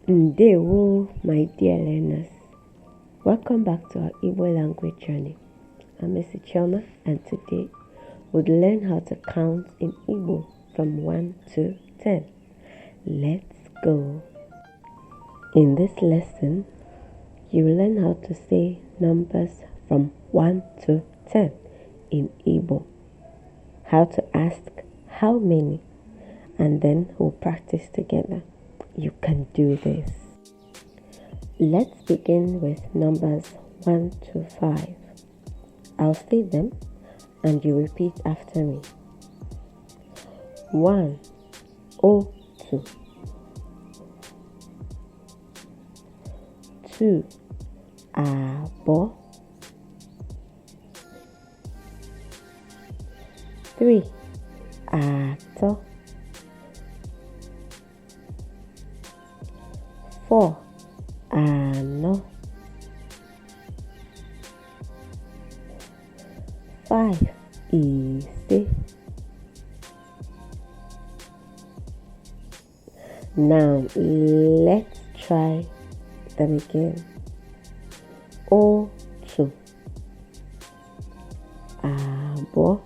Ndewo, my dear learners. Welcome back to our Igbo language journey. I'm Mrs. Chioma, and today we'll learn how to count in Igbo from 1 to 10. Let's go. In this lesson, you will learn how to say numbers from 1 to 10 in Igbo. How to ask how many, and then we'll practice together. You can do this. Let's begin with numbers 1 to 5. I'll say them and you repeat after me. 1, otu. 2, abo. 3, ato. 4, ano. 5, ise. Now let's try them again. Otu, abo,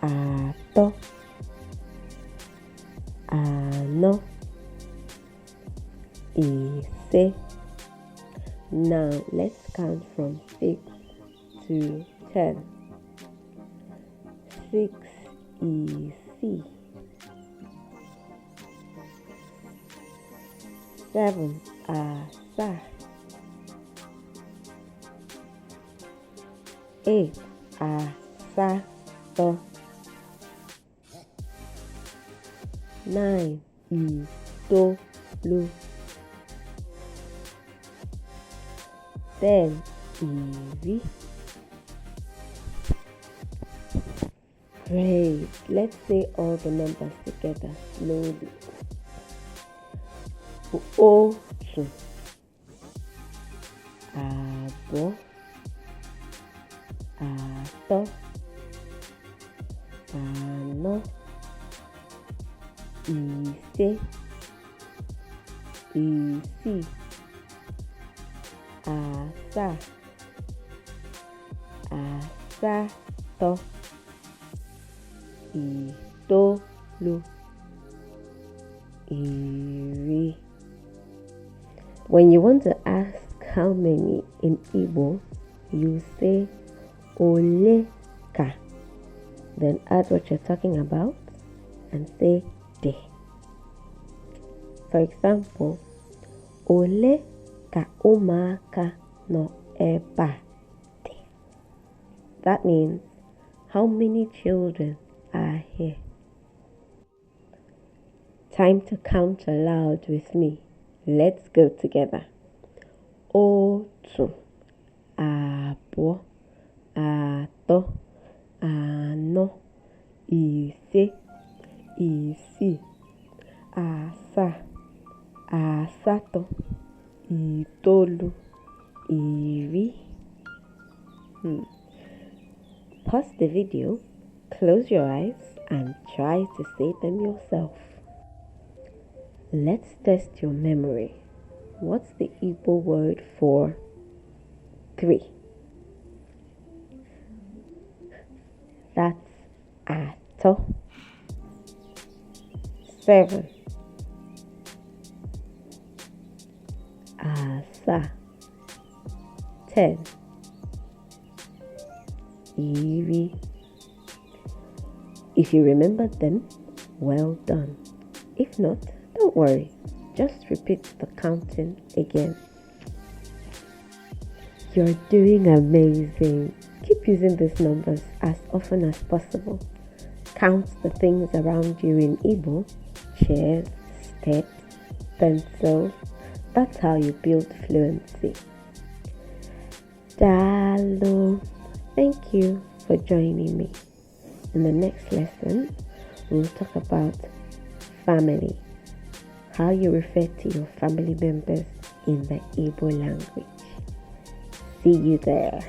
ato, ano, ise. Now let's count from 6 to 10. 6 isi. 7 asa. 8 asato. 9 itolu. 10 iri. Great. Let's say all the numbers together slowly. Otu, abo, ato, ano, ise, isi, asa, asato, itolu, iri. When you want to ask how many in Igbo, you say ole ka. Then add what you're talking about and say de. For example, ole ka ụmụaka no ebe dị. That means how many children are here. Time to count aloud with me. Let's go together. Otu, abo, ato, ano, ise, isi, asa, asato, itolu, iri. Pause the video, close your eyes, and try to say them yourself. Let's test your memory. What's the Igbo word for 3? That's ato. 7, asa. 10, iri. If you remembered them, well done. If not, don't worry, just repeat the counting again. You're doing amazing. Keep using these numbers as often as possible. Count the things around you in Igbo: chairs, steps, pencils. That's how you build fluency. Dalo. Thank you for joining me. In the next lesson, we'll talk about family. How you refer to your family members in the Igbo language. See you there.